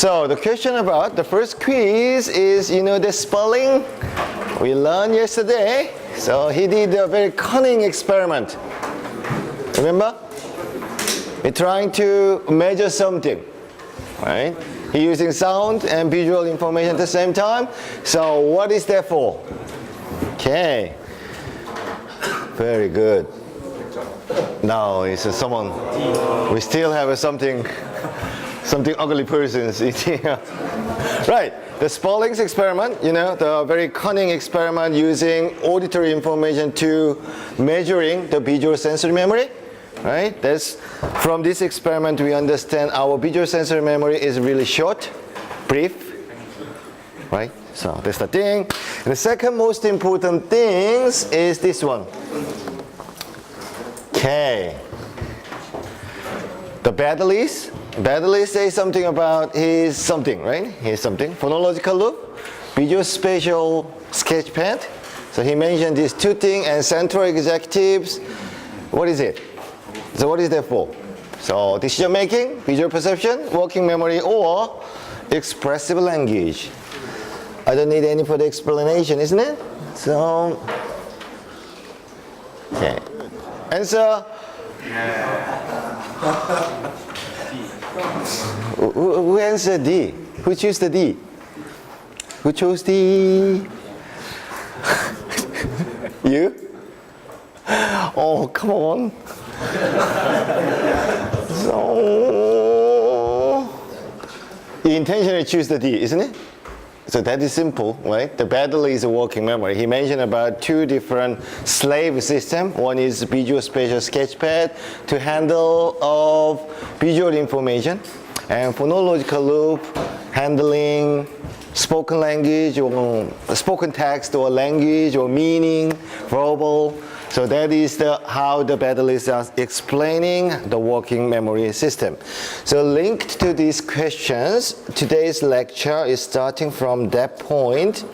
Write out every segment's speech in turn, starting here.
So the question about the first quiz is, the spelling we learned yesterday. So he did a very cunning experiment. Remember? He's trying to measure something, right? He's using sound and visual information at the same time. So what is that for? Okay. Very good. Now it's someone. We still have something ugly persons in here. Right. The Spaulding's experiment, the very cunning experiment using auditory information to measuring the visual sensory memory. Right? From this experiment we understand our visual sensory memory is really short, brief. Right? So that's the thing. And the second most important thing is this one. Okay. The Baddeley says something about his something, right? His something. Phonological loop, visual spatial sketchpad. So he mentioned these two things and central executives. What is it? So what is that for? So decision making, visual perception, working memory, or expressive language. I don't need any further explanation, isn't it? So, okay. Answer. Who answered D? Who chose the D? Who chose D? You? Oh, come on. So, you intentionally choose the D, isn't it? So that is simple, right? The Baddeley is a working memory. He mentioned about two different slave systems. One is visual spatial sketchpad to handle of visual information, and phonological loop handling spoken language or spoken text or language or meaning, verbal. So that is how the Baddeley is explaining the working memory system. So linked to these questions, today's lecture is starting from that point.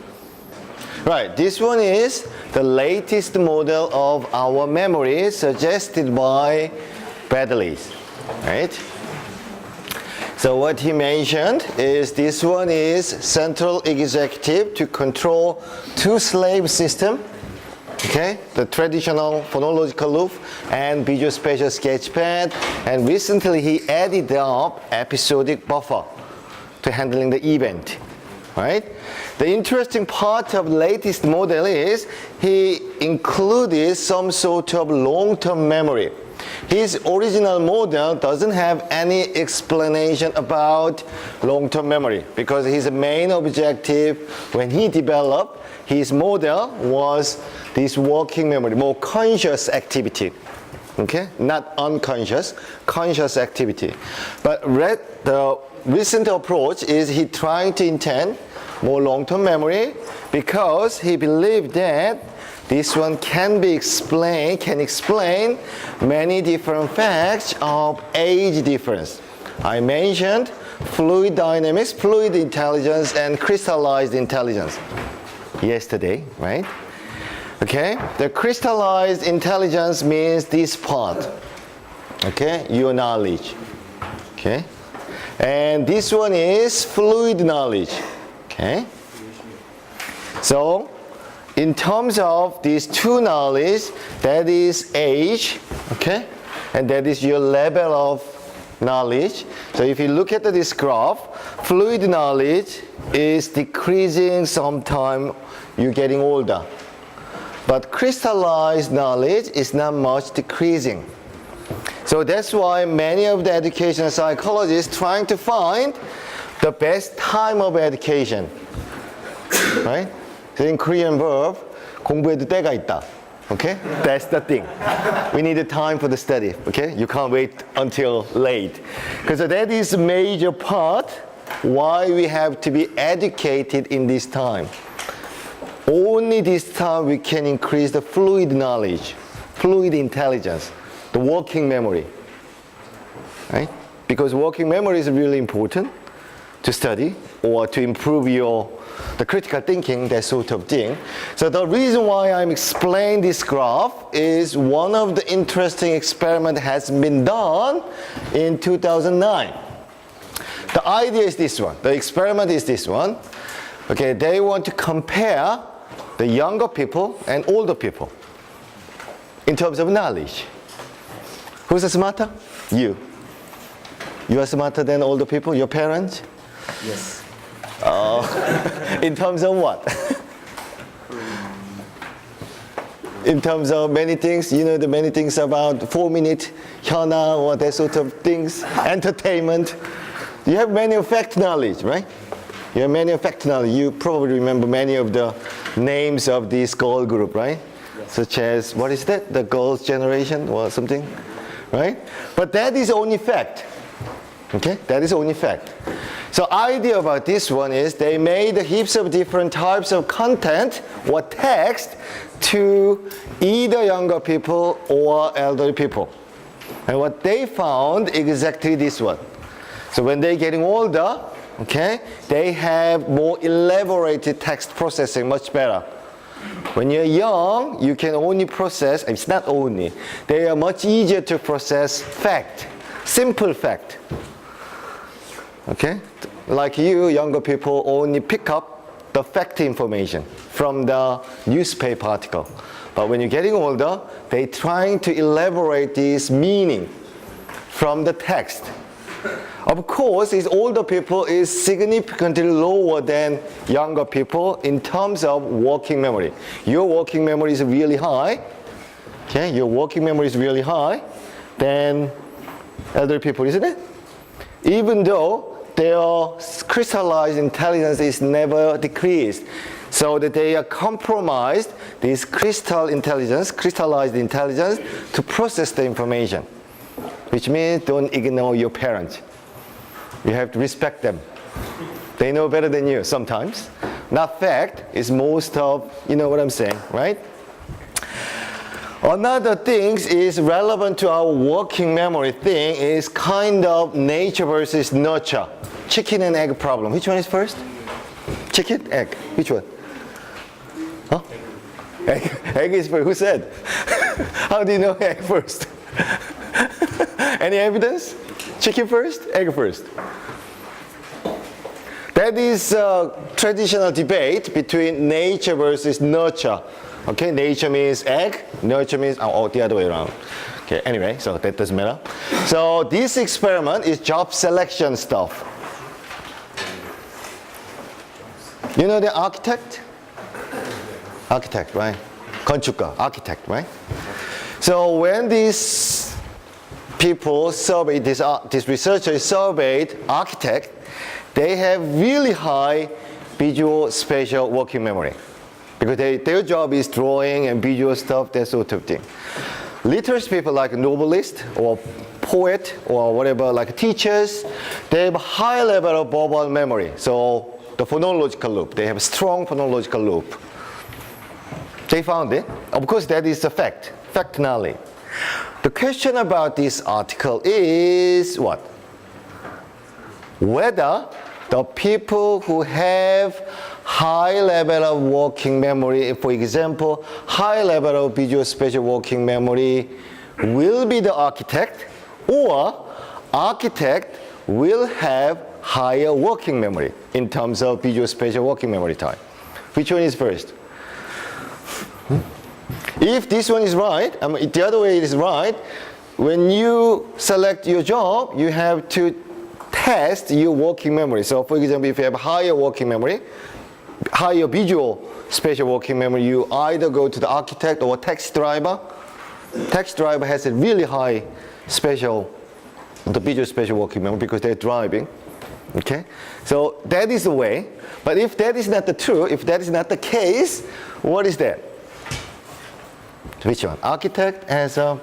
Right, this one is the latest model of our memory suggested by Baddeley, right? So what he mentioned is this one is central executive to control two slave system. Okay, the traditional phonological loop and visual spatial sketchpad, and recently he added up episodic buffer to handling the event, right? The interesting part of the latest model is he included some sort of long-term memory. His original model doesn't have any explanation about long-term memory because his main objective when he developed his model was this working memory, more conscious activity. Okay? Not unconscious, conscious activity. But the recent approach is he trying to intend more long-term memory because he believed that this one can explain many different facts of age difference. I mentioned fluid dynamics, fluid intelligence, and crystallized intelligence yesterday, right? Okay, the crystallized intelligence means this part, okay, your knowledge, okay? And this one is fluid knowledge, okay? So, in terms of these two knowledge, that is age, okay? And that is your level of knowledge. So if you look at this graph, fluid knowledge is decreasing sometime you're getting older. But crystallized knowledge is not much decreasing. So that's why many of the educational psychologists trying to find the best time of education, right? So in Korean verb, 공부해도 때가 있다. Okay? That's the thing. We need the time for the study. Okay? You can't wait until late. Because that is a major part why we have to be educated in this time. Only this time we can increase the fluid knowledge, fluid intelligence, the working memory. Right? Because working memory is really important to study or to improve the critical thinking, that sort of thing. So the reason why I'm explaining this graph is one of the interesting experiments has been done in 2009. The idea is this one. The experiment is this one. Okay, they want to compare the younger people and older people in terms of knowledge. Who's smarter? You. You are smarter than older people, your parents? Yes. In terms of what? In terms of many things, you know, the many things about 4-minute hyuna or that sort of things, entertainment. You have many of fact knowledge, right? You have many of fact knowledge. You probably remember many of the names of this girl group, right? Yes. Such as, what is that? The girls' generation or something, right? But that is only fact. Okay, that is only fact. So idea about this one is they made heaps of different types of content or text to either younger people or elderly people. And what they found exactly this one. So when they're getting older, okay, they have more elaborated text processing, much better. When you're young, you can only process, it's not only, they are much easier to process fact, simple fact. Okay? Like you, younger people only pick up the fact information from the newspaper article. But when you're getting older, they're trying to elaborate this meaning from the text. Of course, these older people is significantly lower than younger people in terms of working memory. Your working memory is really high. Okay, your working memory is really high than elderly people, isn't it? Even though their crystallized intelligence is never decreased, so that they are compromised this crystallized intelligence to process the information, which means don't ignore your parents. You have to respect them. They know better than you sometimes. Not fact, is most of, you know what I'm saying, right? Another thing is relevant to our working memory thing is kind of nature versus nurture. Chicken and egg problem. Which one is first? Chicken, egg. Which one? Huh? Egg. Egg is first. Who said? How do you know egg first? Any evidence? Chicken first, egg first. That is a traditional debate between nature versus nurture. Okay, nature means egg, nurture means the other way around. Okay, anyway, so that doesn't matter. So this experiment is job selection stuff. You know the architect? Architect, right? 건축가, architect, right? So when these people surveyed, this researchers surveyed architect, they have really high visual spatial working memory. Because their job is drawing and visual stuff, that sort of thing. Literary people like novelist or poet or whatever, like teachers, they have a high level of verbal memory. So the phonological loop, they have a strong phonological loop. They found it. Of course, that is a fact knowledge. The question about this article is what? Whether the people who have high level of working memory, for example, high level of visual spatial working memory will be the architect, or architect will have higher working memory in terms of visual spatial working memory type. Which one is first? If this one is right, the other way is right, when you select your job, you have to test your working memory. So for example, if you have higher working memory, higher visual spatial working memory, you either go to the architect or taxi driver. Taxi driver has a really high the visual spatial working memory because they're driving. Okay, so that is the way. But if that is not the truth, if that is not the case, what is that? Which one? Architect has a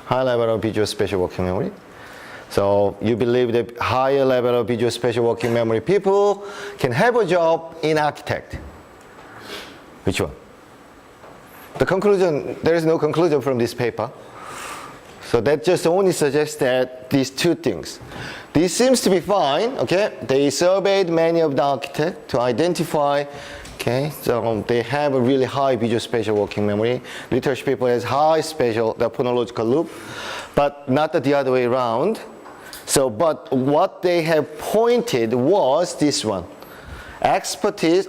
high level of visual spatial working memory. So you believe that higher level of visual spatial working memory people can have a job in architect. Which one? The conclusion, there is no conclusion from this paper. So that just only suggests that these two things. This seems to be fine, okay? They surveyed many of the architects to identify, okay, so they have a really high visual spatial working memory. Literature people has high spatial, the phonological loop, but not the other way around. So, but what they have pointed was this one. Expertise,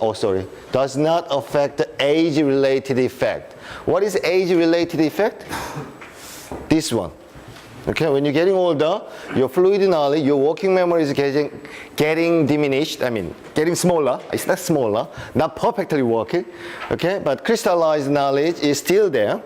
does not affect the age-related effect. What is age-related effect? This one. Okay, when you're getting older, your fluid knowledge, your working memory is getting diminished, getting smaller. It's not smaller, not perfectly working, okay, but crystallized knowledge is still there,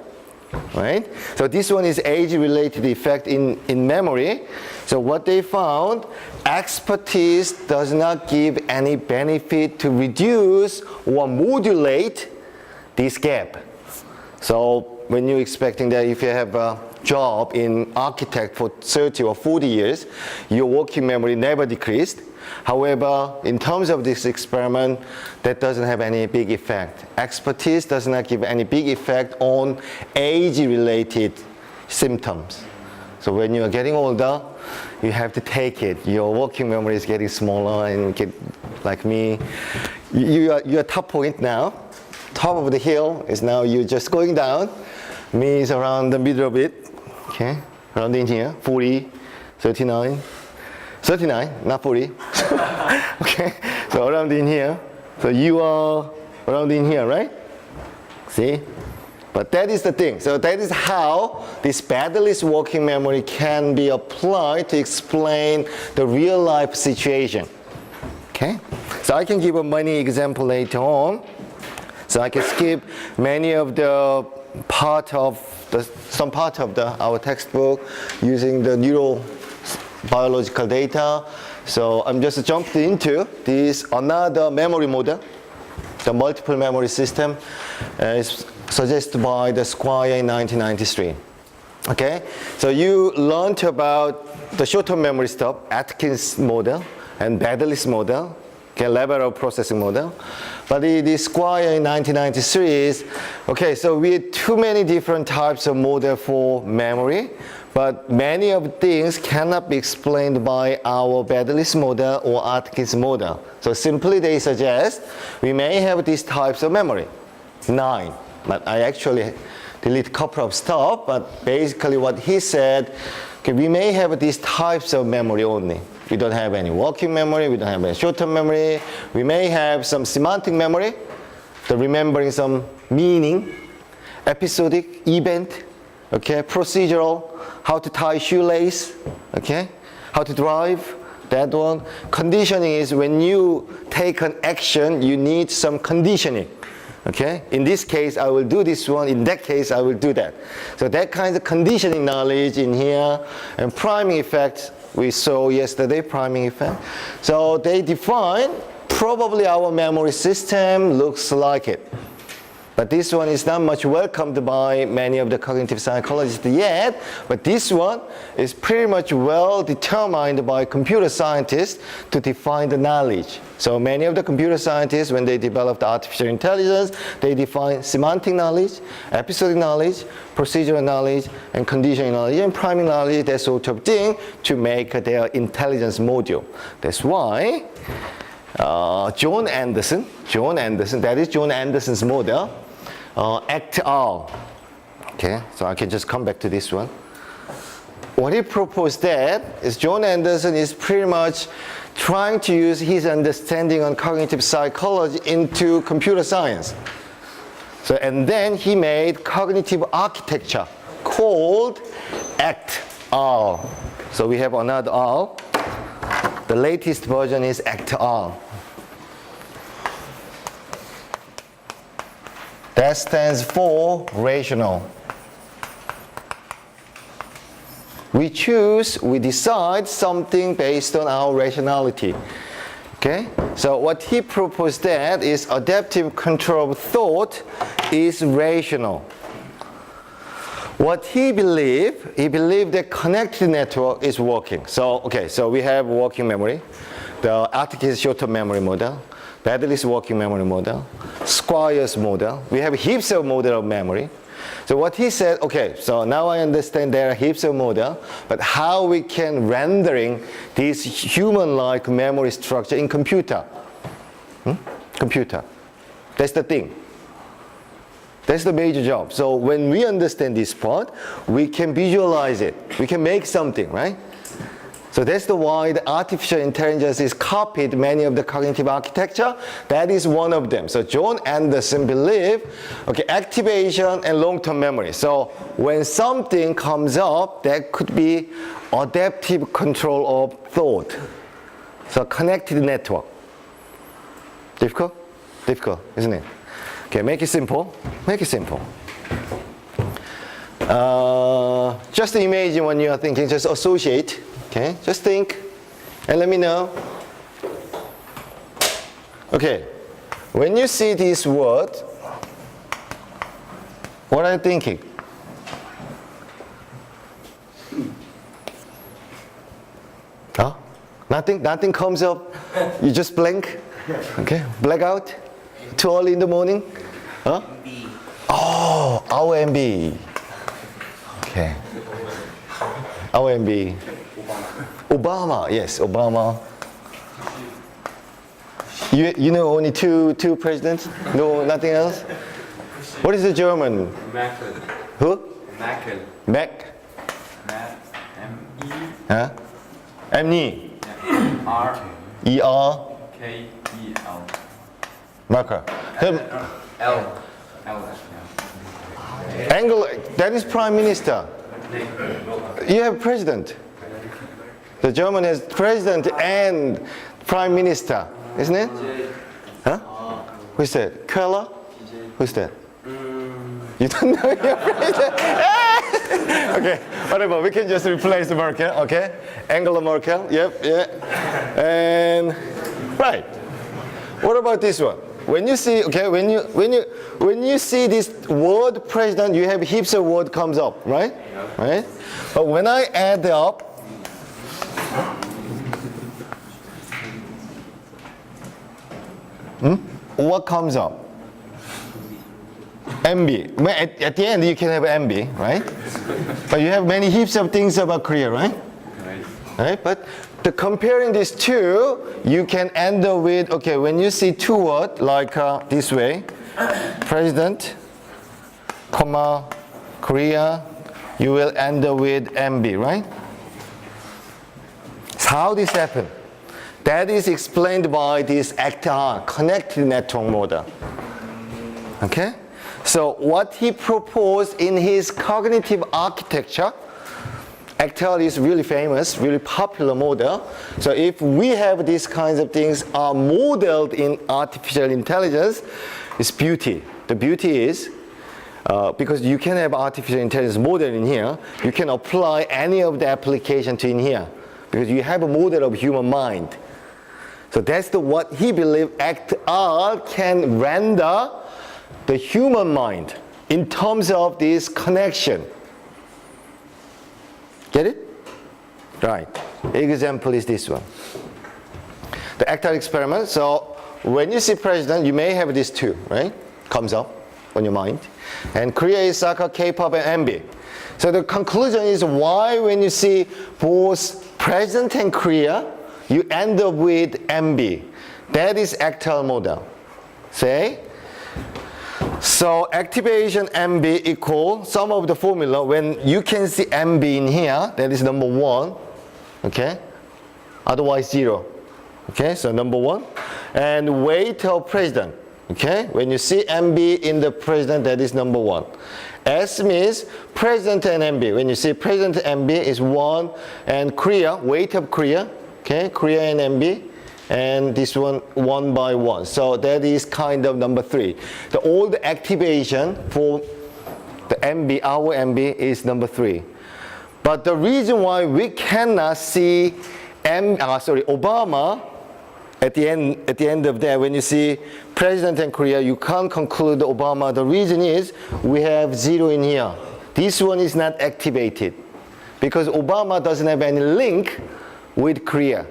right? So this one is age-related effect in memory. So what they found, expertise does not give any benefit to reduce or modulate this gap. So when you're expecting that if you have a job in architect for 30 or 40 years, your working memory never decreased. However, in terms of this experiment, that doesn't have any big effect. Expertise does not give any big effect on age-related symptoms. So when you are getting older, you have to take it. Your working memory is getting smaller, and like me, you are top point now. Top of the hill is now you're just going down. Me is around the middle of it. Okay, around in here, 40, 39, not 40. Okay, so around in here. So you are around in here, right? See? But that is the thing. So that is how this battleless working memory can be applied to explain the real life situation. Okay? So I can give a many example later on. So I can skip many of the some part of our textbook using the neurobiological data. So I'm just jumped into this another memory model, the multiple memory system, is suggested by the Squire in 1993. Okay, so you learned about the short-term memory stuff, Atkins model and Baddeley's model, okay, lateral processing model. But the Squire in 1993 is, okay, so we had too many different types of model for memory, but many of things cannot be explained by our Baddeley's model or Atkins model. So simply they suggest we may have these types of memory, 9. But I actually delete a couple of stuff, but basically what he said, okay, we may have these types of memory only. We don't have any working memory, we don't have any short-term memory. We may have some semantic memory, the remembering some meaning, episodic, event, okay, procedural, how to tie shoelace, okay, how to drive, that one. Conditioning is when you take an action, you need some conditioning. Okay, in this case I will do this one, in that case I will do that. So that kind of conditioning knowledge in here, and priming effect we saw yesterday, priming effect. So they define probably our memory system looks like it. But this one is not much welcomed by many of the cognitive psychologists yet, but this one is pretty much well determined by computer scientists to define the knowledge. So many of the computer scientists, when they developed artificial intelligence, they define semantic knowledge, episodic knowledge, procedural knowledge, and conditioning knowledge, and priming knowledge, that sort of thing, to make their intelligence module. That's why John Anderson, that is John Anderson's model, et al. Okay, so I can just come back to this one. What he proposed that is John Anderson is pretty much trying to use his understanding on cognitive psychology into computer science. So, and then he made cognitive architecture called et al. So we have another al. The latest version is et al. That stands for rational. We decide something based on our rationality. Okay? So what he proposed that is adaptive control of thought is rational. What he believed that connected network is working. So, okay, so we have working memory, the Atkins short-term memory model, Baddeley's working memory model, Squire's model. We have heaps of model of memory. So what he said, okay, so now I understand there are heaps of model, but how we can rendering this human-like memory structure in computer? Computer. That's the thing. That's the major job. So when we understand this part, we can visualize it. We can make something, right? So that's the why the artificial intelligence is copied many of the cognitive architecture. That is one of them. So John Anderson believed, okay, activation and long-term memory. So when something comes up, that could be adaptive control of thought. So connected network. Difficult? Difficult, isn't it? Okay, make it simple. Make it simple. Just imagine when you are thinking, just associate. Okay, just think and let me know. Okay, when you see this word, what are you thinking? Huh? Nothing comes up. You just blank. Okay, blackout. Too early in the morning. Huh? Oh, our MB. Okay. Our MB. Obama, yes, Obama. You know only two presidents? No, nothing else? What is the German? Merkel. Who? Merkel. Mac? M-E. Huh? M-E. R. E-R. K-E-L. Merkel. L. Angela, that is prime minister. You have president. The German has president and prime minister, isn't it? Huh? Who's that? Keller? Who's that? You don't know your president? Okay, whatever. We can just replace Merkel. Okay, Angela Merkel. Yep, yeah. And right. What about this one? When you see, okay, when you see this word president, you have heaps of word comes up, right? Right. But when I add up. What comes up? MB. At the end, you can have MB, right? But you have many heaps of things about Korea, right? Right? But comparing these two, you can end up with, okay, when you see two words like this way, president, comma, Korea, you will end up with MB, right? So how this happen? That is explained by this ACT-R, connected network model. Okay? So what he proposed in his cognitive architecture, ACT-R is really famous, really popular model. So if we have these kinds of things are modeled in artificial intelligence, it's beauty. The beauty is, because you can have artificial intelligence model in here, you can apply any of the application to in here. Because you have a model of human mind. So that's what he believed ACT-R can render the human mind in terms of this connection. Get it? Right. Example is this one. The ACT-R experiment. So when you see president, you may have these two, right? Comes up on your mind. And Korea is soccer, K-pop, and MB. So the conclusion is why when you see both president and Korea, you end up with MB. That is ACT-R model. Say. So activation MB equal sum of the formula. When you can see MB in here, that is number one. Okay. Otherwise zero. Okay. So number one. And weight of president. Okay. When you see MB in the president, that is number one. S means president and MB. When you see president and MB is 1, and Korea, weight of Korea, okay, Korea and MB, and this one 1 by 1. So that is kind of number 3. All the activation for the MB, our MB, is number 3. But the reason why we cannot see Obama at the end of that, when you see president and Korea, you can't conclude Obama. The reason is we have 0 in here. This one is not activated because Obama doesn't have any link with Korea.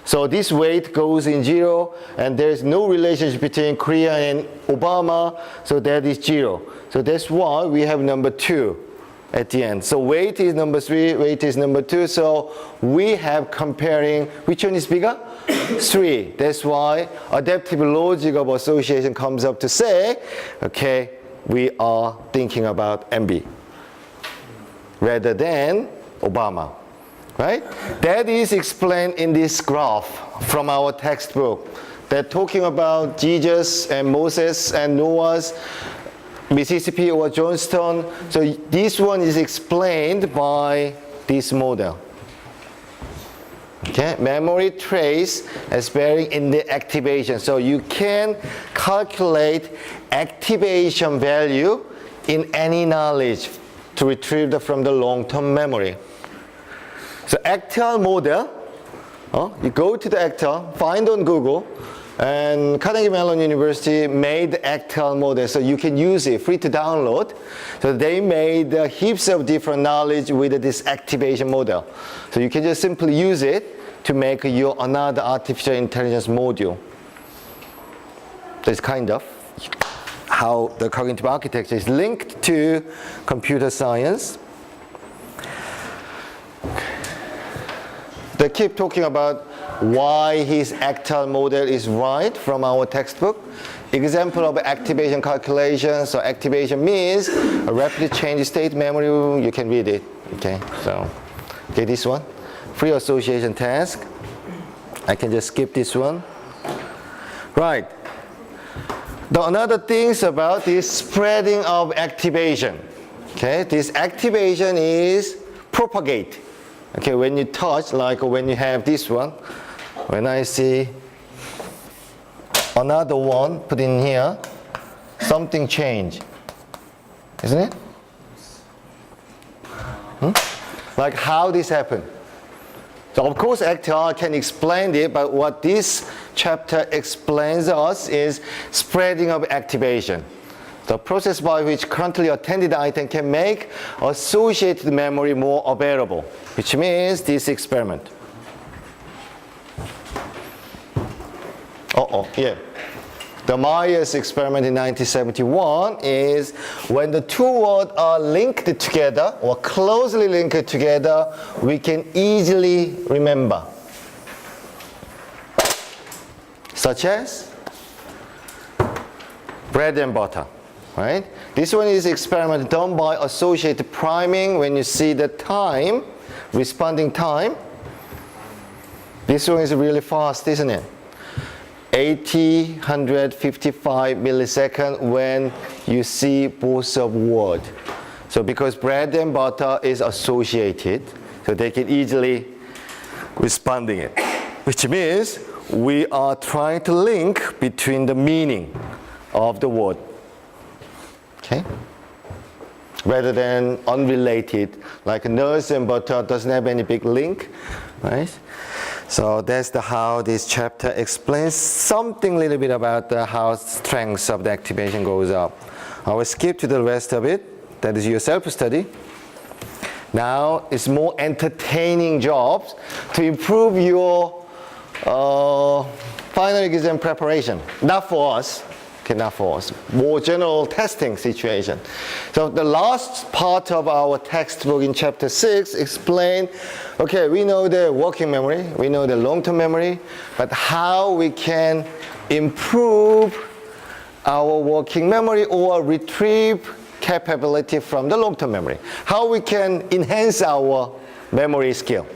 So this weight goes in 0, and there's no relationship between Korea and Obama, so that is 0. So that's why we have number 2 at the end. So weight is number 3, weight is number 2. So we have comparing, which one is bigger? 3. That's why adaptive logic of association comes up to say, okay, we are thinking about MB rather than Obama. right? That is explained in this graph from our textbook. They're talking about Jesus and Moses and Noah's Mississippi or Johnstone. So this one is explained by this model. Okay, memory trace as bearing in the activation. So you can calculate activation value in any knowledge to retrieve from the long-term memory. So Actel model, you go to the Actel, find on Google, and Carnegie Mellon University made the Actel model, so you can use it, free to download. So they made heaps of different knowledge with this activation model. So you can just simply use it to make your another artificial intelligence module. That's kind of how the cognitive architecture is linked to computer science. They keep talking about why his Actel model is right from our textbook. Example of activation calculation. So activation means a rapid change state memory. You can read it. Okay, so okay, this one. Free association task. I can just skip this one. Right. The another things about this spreading of activation. Okay, this activation is propagate. Okay, when you touch, like when you have this one, when I see another one put in here, something change, isn't it? Like how this happened. So of course Actel can explain it, but what this chapter explains us is spreading of activation. The process by which currently attended item can make associated memory more available, which means this experiment. Yeah. The Myers experiment in 1971 is when the two words are linked together or closely linked together, we can easily remember. Such as bread and butter. Right? This one is experiment done by associative priming. When you see the time, responding time, this one is really fast, isn't it? 155 milliseconds when you see both of word. So because bread and butter is associated, so they can easily responding it. Which means we are trying to link between the meaning of the word. Okay? Rather than unrelated, like nurse and butter doesn't have any big link, right? So that's how this chapter explains something little bit about how strength of the activation goes up. I will skip to the rest of it. That is your self-study. Now it's more entertaining jobs to improve your final exam preparation. Not for us. Okay, not for us. More general testing situation. So the last part of our textbook in chapter 6 explain, okay, we know the working memory, we know the long-term memory, but how we can improve our working memory or retrieve capability from the long-term memory. How we can enhance our memory skill.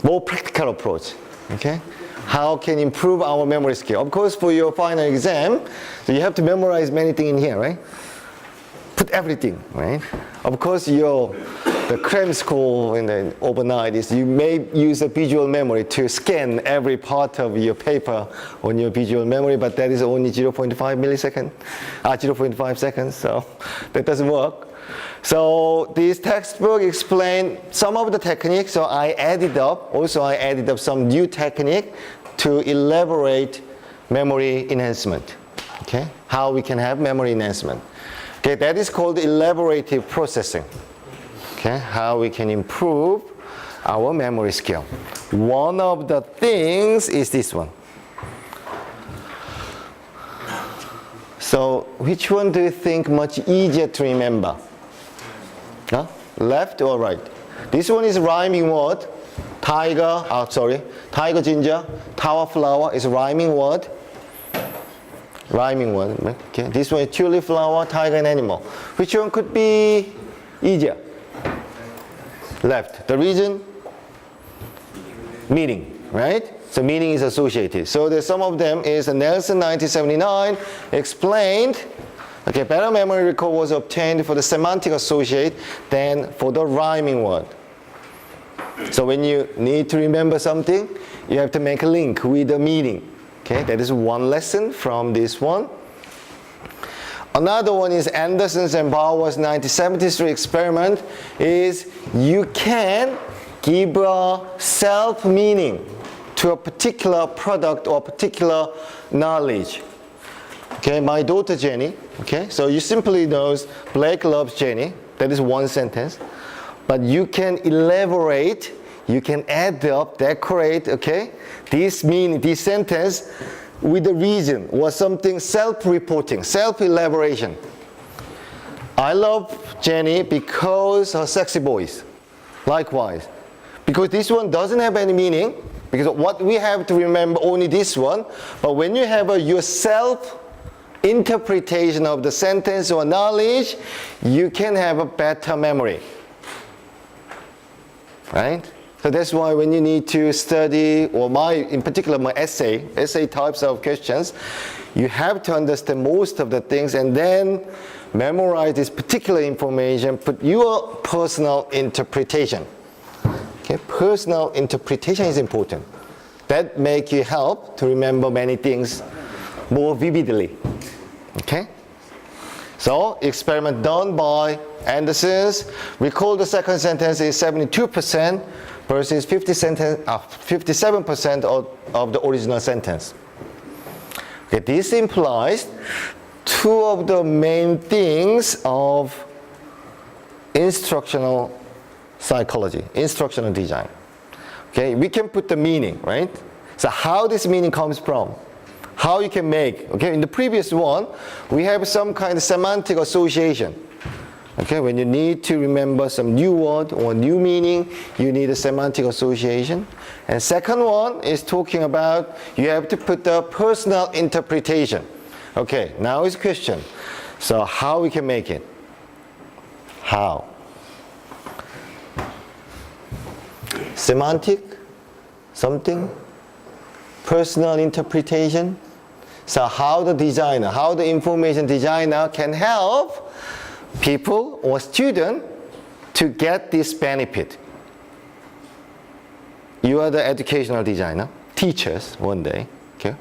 More practical approach, okay? How can improve our memory skill? Of course, for your final exam, so you have to memorize many things in here, right? Put everything, right? Of course, the cram score in the overnight is you may use a visual memory to scan every part of your paper on your visual memory, but that is only 0.5 seconds, so that doesn't work. So this textbook explains some of the techniques, so I added up some new technique to elaborate memory enhancement. Okay, how we can have memory enhancement. Okay, that is called elaborative processing. Okay, how we can improve our memory skill. One of the things is this one. So which one do you think much easier to remember? Huh? Left or right? This one is rhyming word. Tiger ginger, tower flower is rhyming word. Rhyming word. Okay. This one is tulip flower, tiger and animal. Which one could be easier? left. The reason? Meaning, right? So meaning is associated. So the some of them is Nelson 1979 explained, okay, better memory recall was obtained for the semantic associate than for the rhyming word. So when you need to remember something, you have to make a link with the meaning. Okay, that is one lesson from this one. Another one is Anderson's and Bauer's 1973 experiment is you can give a self-meaning to a particular product or particular knowledge. Okay, my daughter Jenny, okay, so you simply knows Blake loves Jenny, that is one sentence, but you can elaborate, you can add up, decorate, okay, this meaning, this sentence with the reason or something self-reporting, self-elaboration. I love Jenny because her sexy voice. Likewise. Because this one doesn't have any meaning, because what we have to remember only this one, but when you have your self-interpretation of the sentence or knowledge, you can have a better memory. Right? So that's why when you need to study, or in particular my essay types of questions, you have to understand most of the things and then memorize this particular information, put your personal interpretation. Okay, personal interpretation is important. That make you help to remember many things more vividly. Okay? So, experiment done by Anderson's. Recall the second sentence is 72% versus 57% of the original sentence. Okay, this implies two of the main things of instructional psychology, instructional design. Okay, we can put the meaning, right? So how this meaning comes from, how you can make, okay, in the previous one, we have some kind of semantic association. Okay, when you need to remember some new word or new meaning, you need a semantic association. And second one is talking about, you have to put the personal interpretation. Okay, now is question. So how we can make it? How? Semantic, something, personal interpretation. So how the designer, how the information designer can help people or student to get this benefit. You are the educational designer, teachers one day, okay?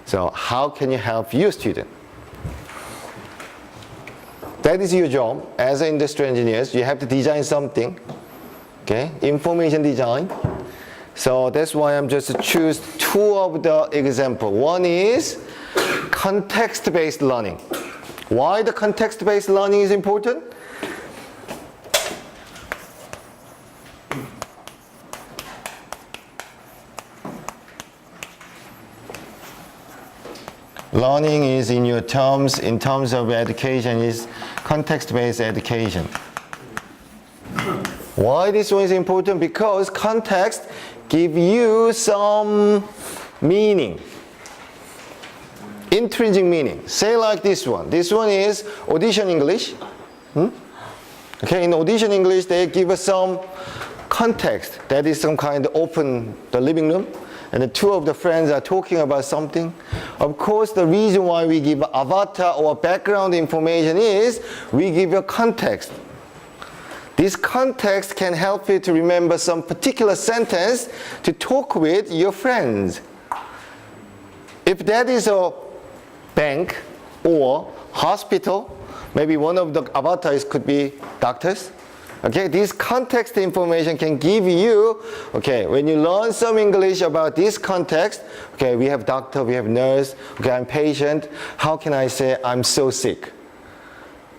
So how can you help your student? That is your job as an industrial engineer. You have to design something, okay? Information design. So that's why I'm just choose two of the example. One is context-based learning. Why the context-based learning is important? Learning is in terms of education is context-based education. Why this one is important? Because context give you some meaning. Intrinsic meaning. Say like this one. This one is audition English. Okay, in audition English, they give us some context. That is some kind of open the living room, and the two of the friends are talking about something. Of course, the reason why we give avatar or background information is we give a context. This context can help you to remember some particular sentence to talk with your friends. If that is a bank or hospital, maybe one of the avatars could be doctors. Okay, this context information can give you, okay, when you learn some English about this context, okay, we have doctor, we have nurse, okay, I'm patient, how can I say I'm so sick?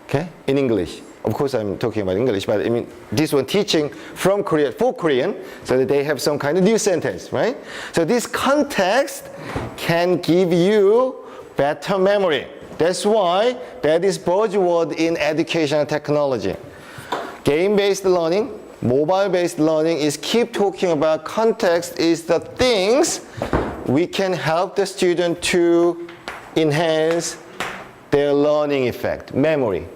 Okay, in English. Of course, I'm talking about English, but I mean, this one teaching from Korea for Korean, so that they have some kind of new sentence, right? So this context can give you better memory. That's why that is buzzword in educational technology. Game-based learning, mobile-based learning is keep talking about context is the things we can help the student to enhance their learning effect, memory.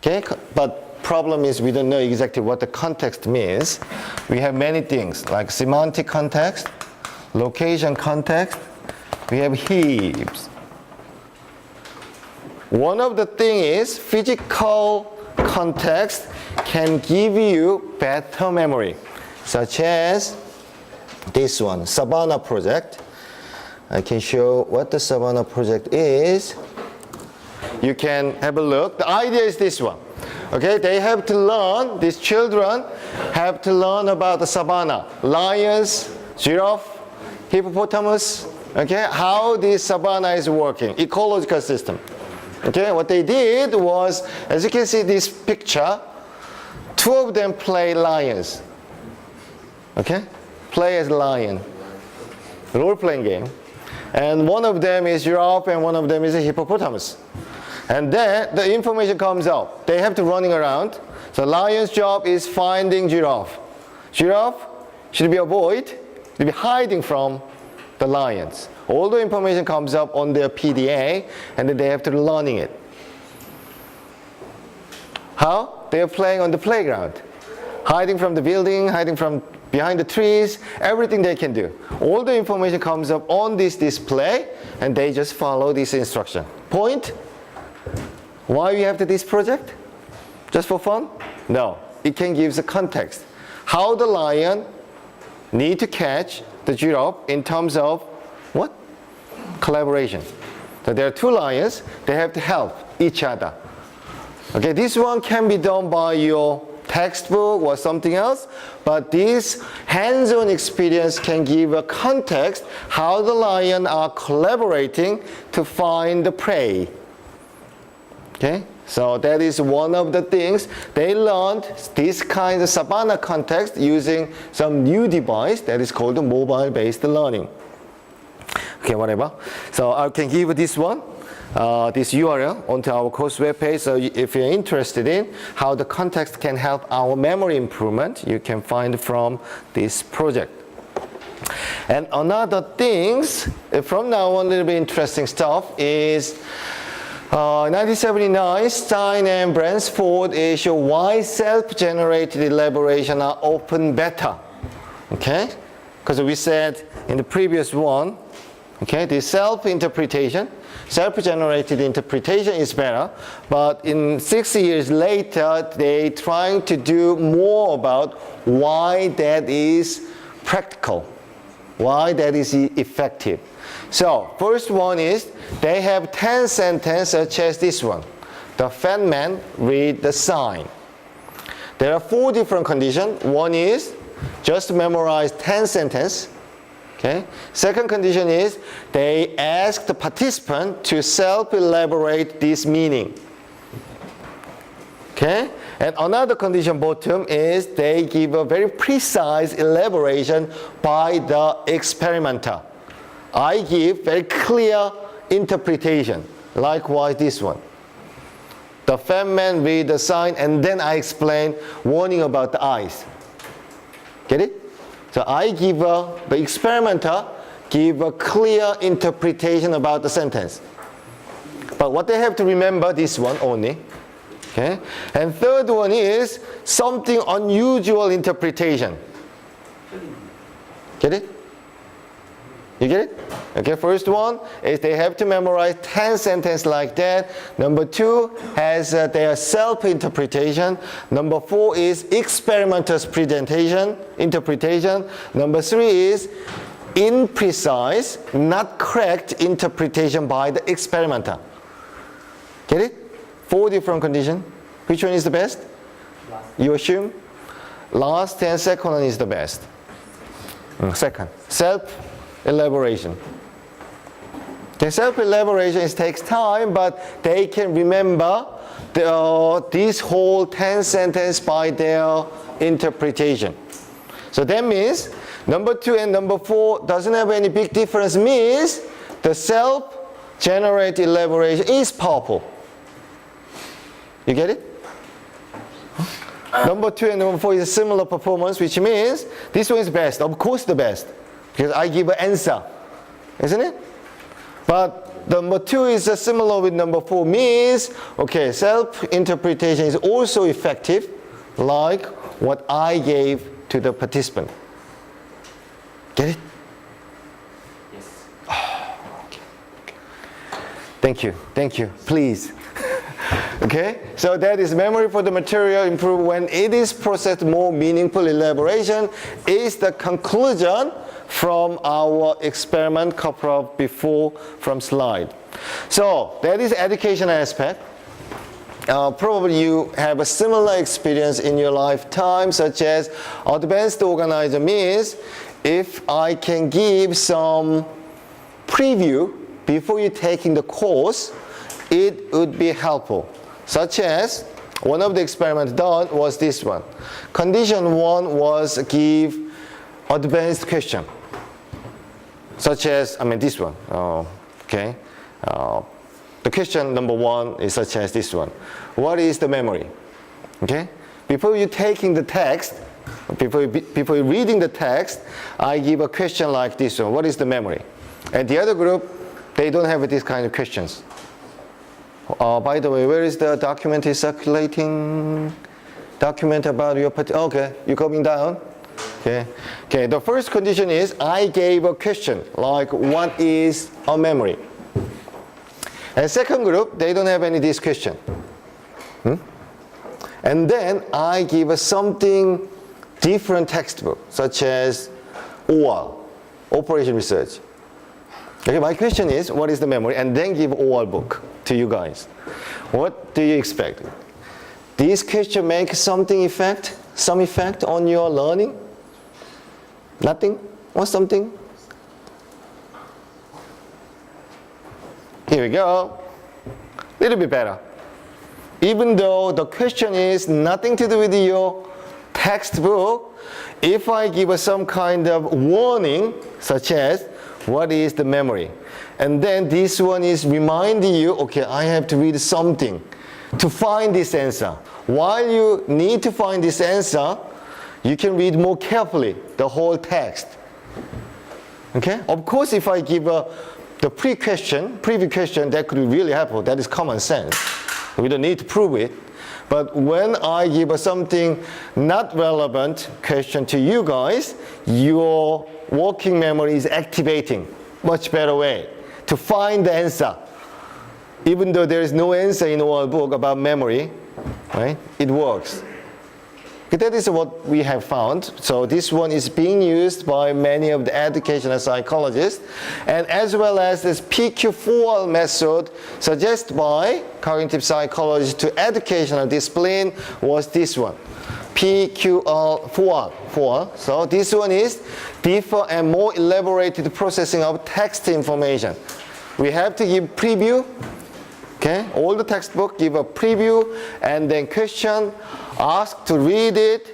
Okay, but problem is we don't know exactly what the context means. We have many things like semantic context, location context, we have heaps. One of the things is physical context can give you better memory, such as this one, Savannah project. I can show what the Savannah project is. You can have a look. The idea is this one. Okay, they have to learn, these children have to learn about the savannah, lions, giraffe, hippopotamus, okay, how this savannah is working, ecological system. Okay, what they did was, as you can see this picture, two of them play lions. Okay, play as lion, role-playing game. And one of them is giraffe and one of them is a hippopotamus. And then the information comes out. They have to running around. So lion's job is finding giraffe. Giraffe should be avoid, to be hiding from the lions. All the information comes up on their PDA and then they have to learning it. How? They are playing on the playground. Hiding from the building, hiding from behind the trees, everything they can do. All the information comes up on this display and they just follow this instruction. Point? Why we have this project? Just for fun? No. It can give the context. How the lion need to catch the giraffe in terms of what? Collaboration. So there are two lions, they have to help each other. Okay, this one can be done by your textbook or something else, but this hands-on experience can give a context how the lion are collaborating to find the prey. Okay, so that is one of the things they learned, this kind of savannah context using some new device that is called mobile-based learning. Okay, whatever. So I can give this one, this URL onto our course webpage. So if you're interested in how the context can help our memory improvement, you can find from this project. And another things, from now on, a little bit interesting stuff is 1979, Stein and Bransford issue why self-generated elaboration are often better. Okay, because we said in the previous one, okay, the self-interpretation, self-generated interpretation is better, but in 6 years later, they trying to do more about why that is practical, why that is effective. So, first one is, they have 10 sentences such as this one. The fat man read the sign. There are 4 different conditions. One is, just memorize 10 sentences. Okay. Second condition is, they ask the participant to self-elaborate this meaning. Okay. And another condition bottom is, they give a very precise elaboration by the experimenter. I give very clear interpretation. Likewise, this one. The fat man read the sign and then I explain warning about the eyes. Get it? So I give the experimenter give a clear interpretation about the sentence. But what they have to remember, this one only. Okay? And third one is something unusual interpretation. Get it? You get it? Okay, first one is they have to memorize 10 sentences like that. Number 2 has their self-interpretation. Number 4 is experimenter's presentation, interpretation. Number 3 is imprecise, not correct interpretation by the experimenter. Get it? 4 different conditions. Which one is the best? You assume? Last and second one is the best. Second, self-elaboration. The self-elaboration takes time, but they can remember this whole 10 sentences by their interpretation. So that means number 2 and number 4 doesn't have any big difference, means the self-generated elaboration is powerful. You get it? Number 2 and number 4 is a similar performance, which means this one is best, of course the best, because I give an answer, isn't it? But number 2 is similar with number 4, means, okay, self-interpretation is also effective, like what I gave to the participant. Get it? Yes. Thank you, please. Okay, so that is memory for the material improved when it is processed more meaningful elaboration is the conclusion from our experiment couple of before from slide. So that is education aspect. Probably you have a similar experience in your lifetime, such as advanced organizer means if I can give some preview before you taking the course, it would be helpful. Such as one of the experiments done was this one. Condition 1 was give advanced question, such as this one. Okay. The question number 1 is such as this one. What is the memory? Okay. Before you taking the text, before you reading the text, I give a question like this one. What is the memory? And the other group, they don't have this kind of questions. By the way, where is the document is circulating? Document about your okay, you're coming down. Okay. Okay. The first condition is I gave a question like what is a memory? And second group, they don't have any this question. And then I give a something different textbook, such as OR, Operation Research. Okay, my question is, what is the memory? And then give OR book to you guys. What do you expect? These questions make some effect on your learning? Nothing? Or something? Here we go. Little bit better. Even though the question is nothing to do with your textbook, if I give some kind of warning, such as what is the memory? And then this one is reminding you, okay, I have to read something to find this answer. While you need to find this answer, you can read more carefully the whole text. Okay? Of course, if I give the preview question, that could be really helpful. That is common sense. We don't need to prove it. But when I give something not relevant question to you guys, your working memory is activating much better way to find the answer. Even though there is no answer in our book about memory, right? It works. That is what we have found. So this one is being used by many of the educational psychologists, and as well as this PQ4 method suggested by cognitive psychologists to educational discipline was this one. PQ4. So this one is deeper and more elaborated processing of text information. We have to give preview. Okay, all the textbook give a preview and then question, ask to read it,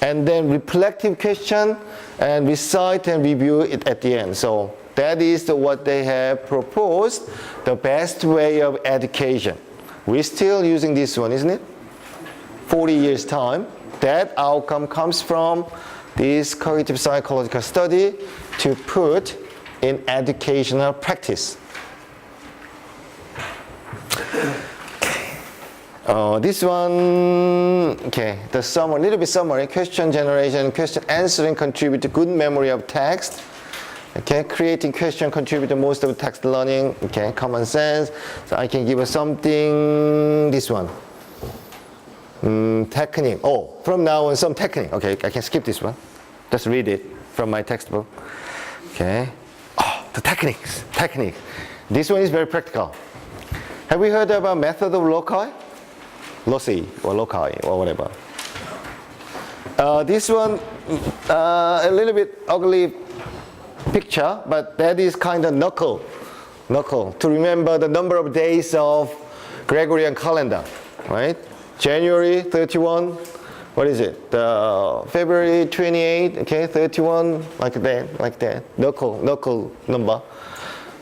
and then reflective question and recite and review it at the end. So that is what they have proposed, the best way of education. We're still using this one, isn't it? 40 years time. That outcome comes from this cognitive psychological study to put in educational practice. This one, okay, the summary, little bit summary, question generation, question answering contribute to good memory of text. Okay, creating question contribute to most of the text learning. Okay, common sense. So I can give us something, this one. Technique. Oh, from now on some technique. Okay, I can skip this one. Just read it from my textbook. Okay. Oh, the techniques. Technique. This one is very practical. Have we heard about method of loci or loci or whatever? This one, a little bit ugly picture, but that is kind of knuckle to remember the number of days of Gregorian calendar, right? January 31, what is it? February 28, okay, 31, like that, knuckle number.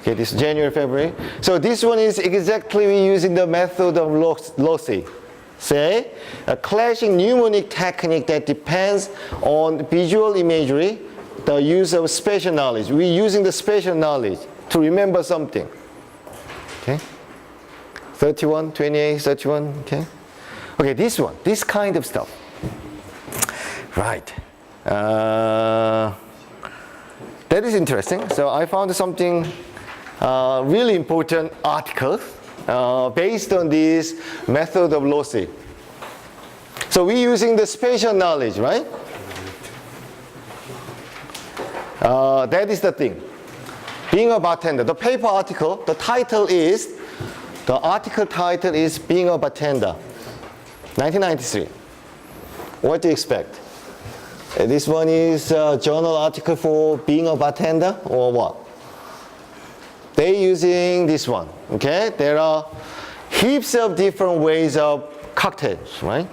Okay, this is January, February. So this one is exactly using the method of loci. Say, a clashing mnemonic technique that depends on visual imagery, the use of spatial knowledge. We're using the spatial knowledge to remember something. 31, 28, 31, okay? Okay, this one, this kind of stuff. Right. That is interesting. So I found something really important article based on this method of lossy. So we're using the spatial knowledge, right? That is the thing. Being a bartender. The paper article, the article title is Being a Bartender, 1993. What do you expect? This one is a journal article for being a bartender or what? They're using this one, okay? There are heaps of different ways of cocktails, right?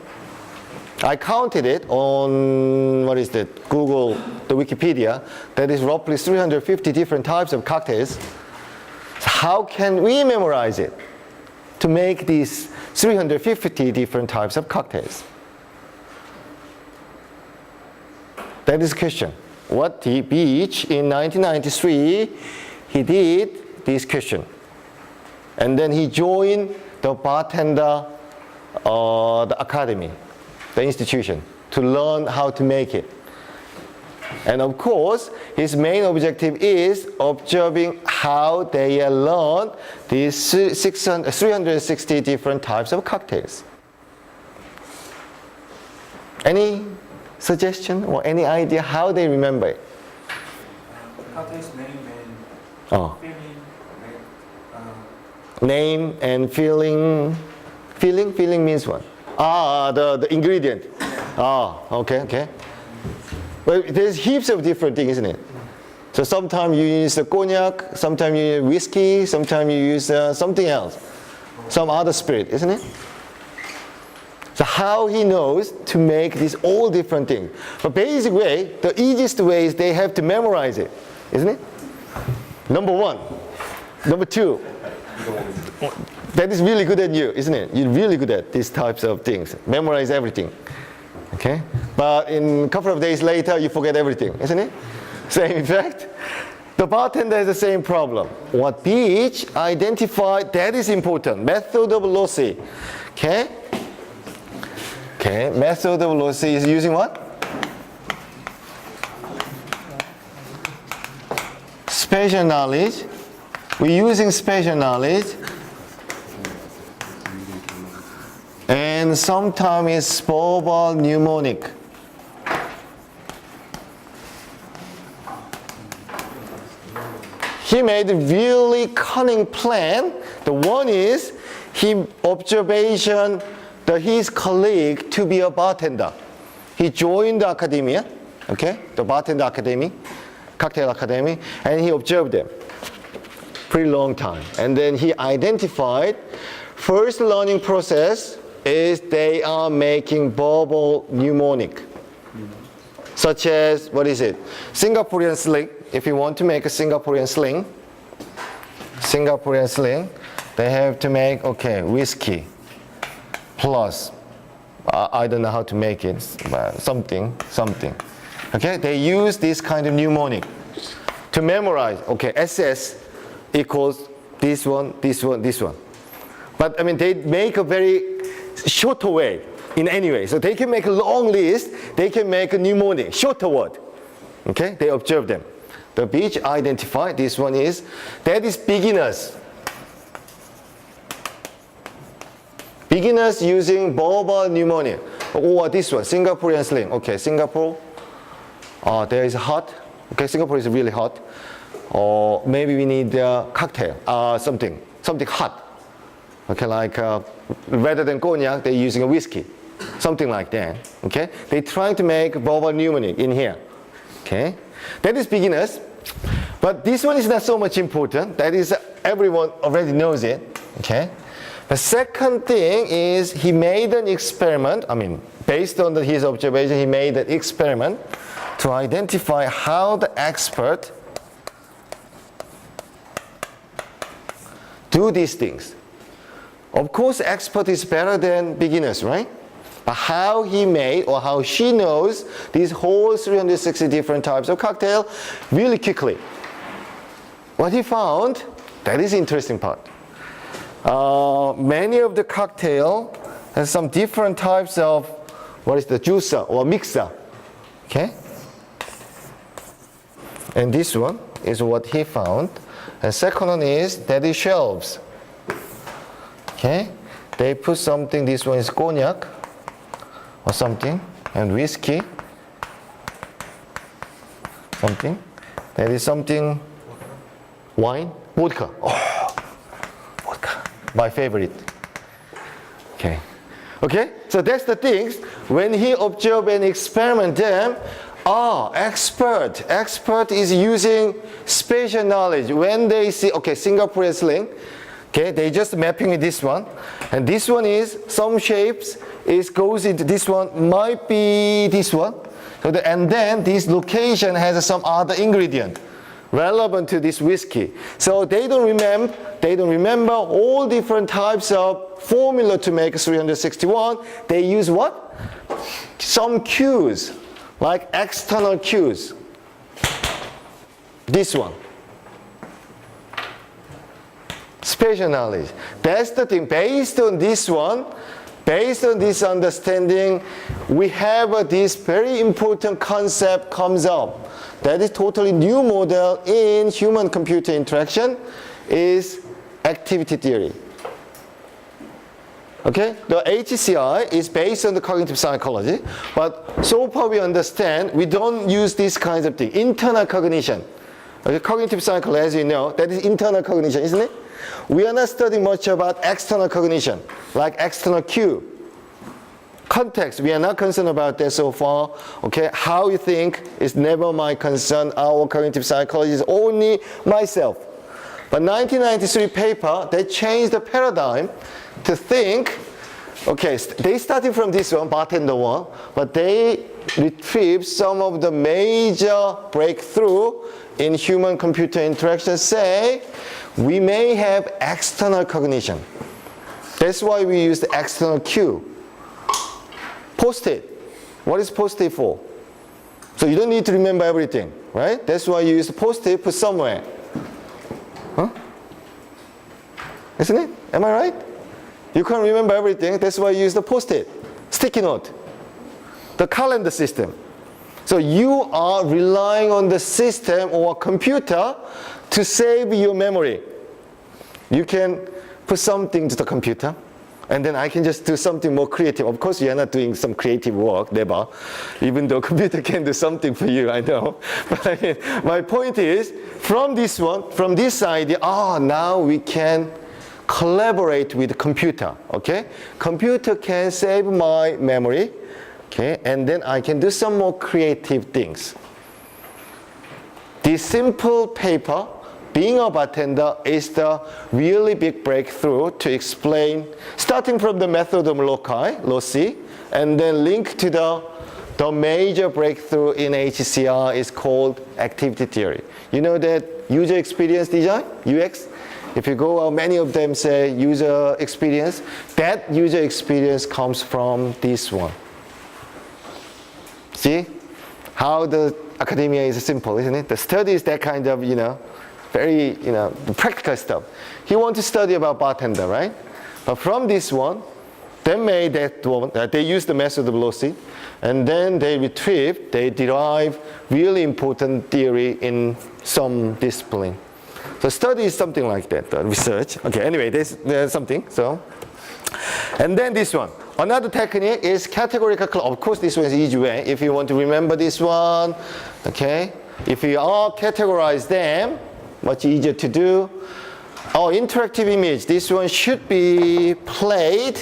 I counted it on, what is that, Google, the Wikipedia, that is roughly 350 different types of cocktails. So how can we memorize it to make these 350 different types of cocktails? That is the question. What the Beach in 1993, he did this question. And then he joined the bartender, the academy, the institution, to learn how to make it. And of course, his main objective is observing how they learn these 360 different types of cocktails. Any suggestion or any idea how they remember it? Cocktail's name and feeling. Name and feeling. Feeling means what? The ingredient. Okay. Well, there's heaps of different things, isn't it? So sometimes you use the cognac, sometimes you use whiskey, sometimes you use something else, some other spirit, isn't it? So how he knows to make these all different things. But basic way, the easiest way is they have to memorize it, isn't it? Number one. Number two. That is really good at you, isn't it? You're really good at these types of things. Memorize everything. Okay? But in a couple of days later, you forget everything, isn't it? Same effect. The bartender has the same problem. What Beach identified, that is important. Method of lossy. Okay? Okay, method of lossy is using what? Spatial knowledge. We're using spatial knowledge. And sometimes it's verbal mnemonic. He made a really cunning plan. The one is he observation his colleague to be a bartender. He joined the academia, okay, the bartender academy, cocktail academy, and he observed them pretty long time. And then he identified first learning process is they are making verbal mnemonic, such as, what is it? Singaporean sling. If you want to make a Singaporean sling, they have to make, okay, whiskey plus, I don't know how to make it, but something. Okay, they use this kind of mnemonic to memorize, okay, SS equals this one. But I mean, they make a very shorter way in any way. So they can make a long list, they can make a mnemonic, shorter word. Okay, they observe them. The Beach identified this one is, that is beginners. Beginners using verbal mnemonic. Or this one, Singaporean slang. Okay, Singapore, there is hot. Okay, Singapore is really hot. Or maybe we need a cocktail, something hot. Okay, like rather than cognac, they're using a whiskey. Something like that. Okay, they're trying to make verbal mnemonic in here. Okay, that is beginners. But this one is not so much important. That is, everyone already knows it. Okay. The second thing is he made an experiment. I mean, based on his observation, he made an experiment to identify how the expert do these things. Of course, expert is better than beginners, right? But how he made or how she knows these whole 360 different types of cocktail really quickly. What he found, that is the interesting part. many of the cocktail has some different types of what is the juicer or mixer. Okay? And this one is what he found. And second one is that is shelves. Okay? They put something, this one is cognac or something, and whiskey. Something. That is something, wine, vodka. Oh, vodka, my favorite. Okay. Okay, so that's the things. When he observe and experiment them, expert is using spatial knowledge. When they see, okay, Singapore sling, okay, they just mapping this one, and this one is some shapes goes into this one, might be this one. So and then this location has some other ingredient relevant to this whiskey. So they don't remember all different types of formula to make 361. They use what? Some cues, like external cues. This one. Spatial knowledge. That's the thing. Based on this one, based on this understanding, we have this very important concept comes up. That is totally new model in human-computer interaction is activity theory. Okay, the HCI is based on the cognitive psychology, but so far we understand we don't use these kinds of things. Internal cognition. Okay, cognitive psychology, as you know, that is internal cognition, isn't it? We are not studying much about external cognition, like external cue. Context, we are not concerned about that so far. Okay, how you think is never my concern. Our cognitive psychology is only myself. But 1993 paper, they changed the paradigm to think, okay, they started from this one, bartender one, but they retrieved some of the major breakthrough in human-computer interaction, say, we may have external cognition. That's why we use the external cue. Post-it. What is post-it for? So you don't need to remember everything, right? That's why you use the post-it, put somewhere. Huh? Isn't it? Am I right? You can't remember everything. That's why you use the post-it, sticky note, the calendar system. So you are relying on the system or computer to save your memory. You can put something to the computer, and then I can just do something more creative. Of course, you are not doing some creative work, never. Even though computer can do something for you, I know. But I mean, my point is, from this one, from this idea, now we can collaborate with the computer, okay? Computer can save my memory, okay? And then I can do some more creative things. This simple paper, being a bartender, is the really big breakthrough to explain, starting from the method of loci, and then link to the major breakthrough in HCR is called activity theory. You know that user experience design, UX? If you go out, many of them say user experience. That user experience comes from this one. See how the academia is simple, isn't it? The study is that kind of, very, practical stuff. He wants to study about bartender, right? But from this one, they made that one, they used the method of loci, and then they derive really important theory in some discipline. So study is something like that, research. Okay, anyway, there's something, so. And then this one. Another technique is categorical. Of course, this one is easy way. If you want to remember this one, okay. If you all categorize them, much easier to do. Interactive image. This one should be played.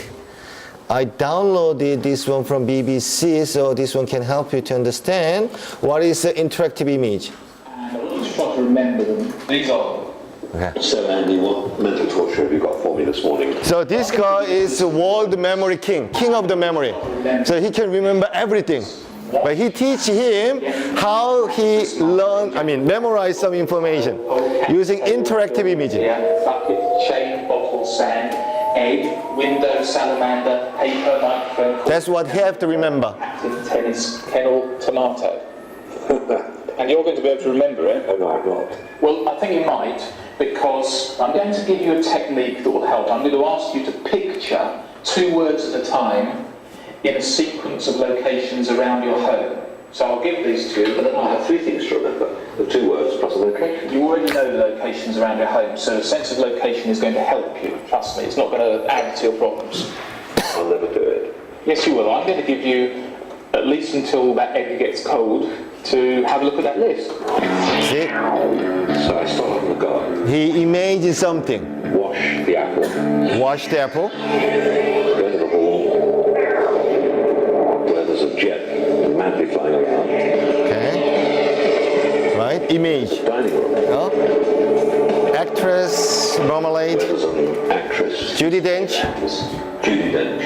I downloaded this one from BBC, so this one can help you to understand what is the interactive image. And I want you to try to remember them. These are. Okay. So Andy, what mental torture have you got for me this morning? So this guy is world memory king of the memory. So he can remember everything. But he teach him how he memorize some information using interactive imaging. Bucket, chain, bottle, sand, egg, window, salamander, paper, microphone. That's what he have to remember. Captain, tennis, kennel, tomato. And you're going to be able to remember it? Oh, no, I'm not. Well, I think you might. because I'm going to give you a technique that will help. I'm going to ask you to picture 2 words at a time in a sequence of locations around your home. So I'll give these to you, but then I have 3 things to remember. The 2 words plus a location. You already know the locations around your home, so a sense of location is going to help you. Trust me, it's not going to add to your problems. I'll never do it. Yes, you will. I'm going to give you at least until that egg gets cold to have a look at that list. See? So I start on the garden. He imagines something. Wash the apple. Wash the apple. Go to the hall where there's a jet madly flying around. Okay. Right? Image. Dining room. Oh. Actress, Marmalade. There's an actress. Judi Dench. Judi Dench.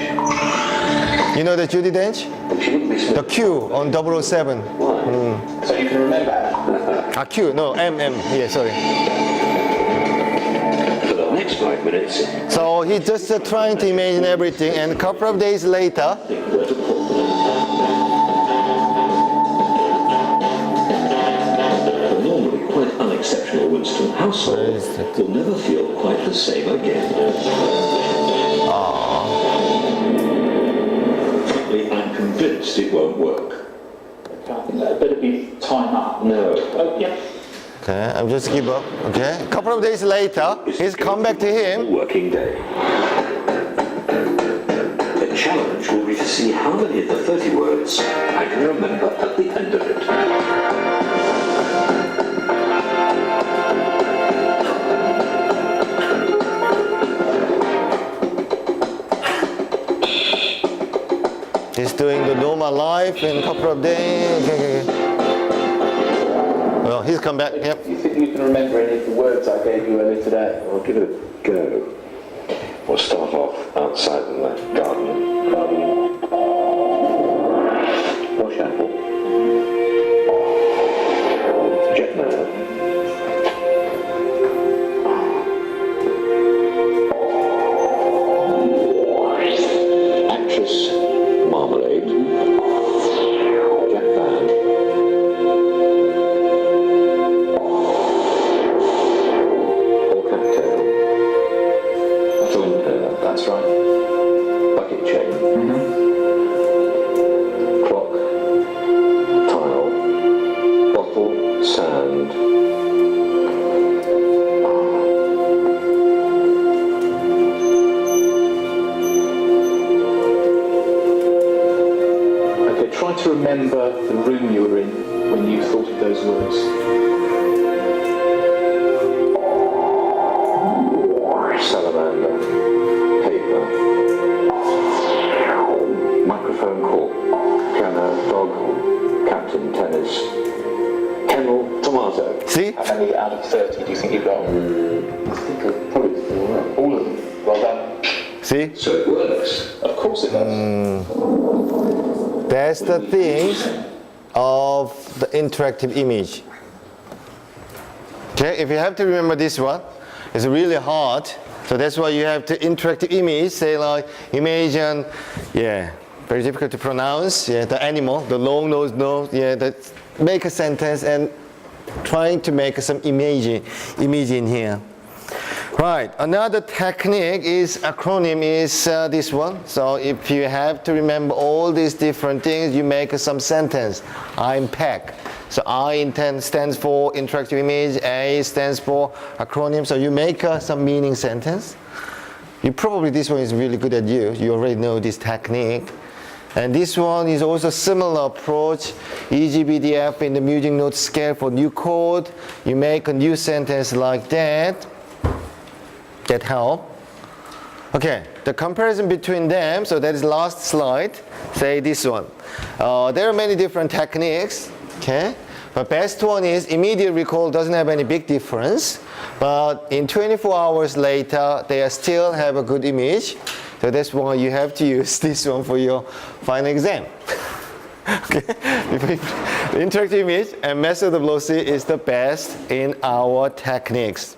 You know the Judi Dench? She wouldn't be The Smith. Q on 007. Why? So you can remember that. Q, no, MM. Yeah, sorry. For the next 5 minutes, So he's just trying to imagine everything, and a couple of days later, think where to put them. The normally quite unexceptional Winston household will never feel quite the same again. Frankly, I'm convinced it won't work. I think that better be time up. No. Oh, yeah. okay, I'm just give up. Okay, a couple of days later, he's come back to him. Working day. The challenge will be to see how many of the 30 words I can remember at the end of it. He's doing the normal life in a couple of days. Okay. Well, he's come back. Yep. Do you think you can remember any of the words I gave you earlier today? I'll give it a go. We'll start off outside in the garden. Wash apple. Jet man. Actress. Marmalade. Jet van. Or cocktail. That's right. Bucket chain. Clock. Tile. Bottle. Sand. Okay, try to remember the room you were in when you thought of those words. Salamander. Paper. Microphone cork. Piano. Dog. Captain. Tennis. Kennel. Tomato. See? How many out of 30 do you think you've got? I think I've probably All of them. Well done. See? So it works. Of course it does. That's the thing of the interactive image. Okay, if you have to remember this one, it's really hard. So that's why you have to interactive image, say like imagine, yeah, very difficult to pronounce, yeah, the animal, the long nose, yeah, that make a sentence and trying to make some image in here. Right, another technique is acronym is this one. So if you have to remember all these different things, you make some sentence. I'm PEC. So I stands for interactive image, A stands for acronym. So you make some meaning sentence. You probably, this one is really good at you. You already know this technique. And this one is also similar approach. EGBDF in the music note scale for new chord. You make a new sentence like that. That help. Okay, the comparison between them, so that is last slide, say this one. There are many different techniques, okay? But best one is immediate recall doesn't have any big difference, but in 24 hours later, they still have a good image. So that's why you have to use this one for your final exam. Okay, the interactive image and methodology is the best in our techniques.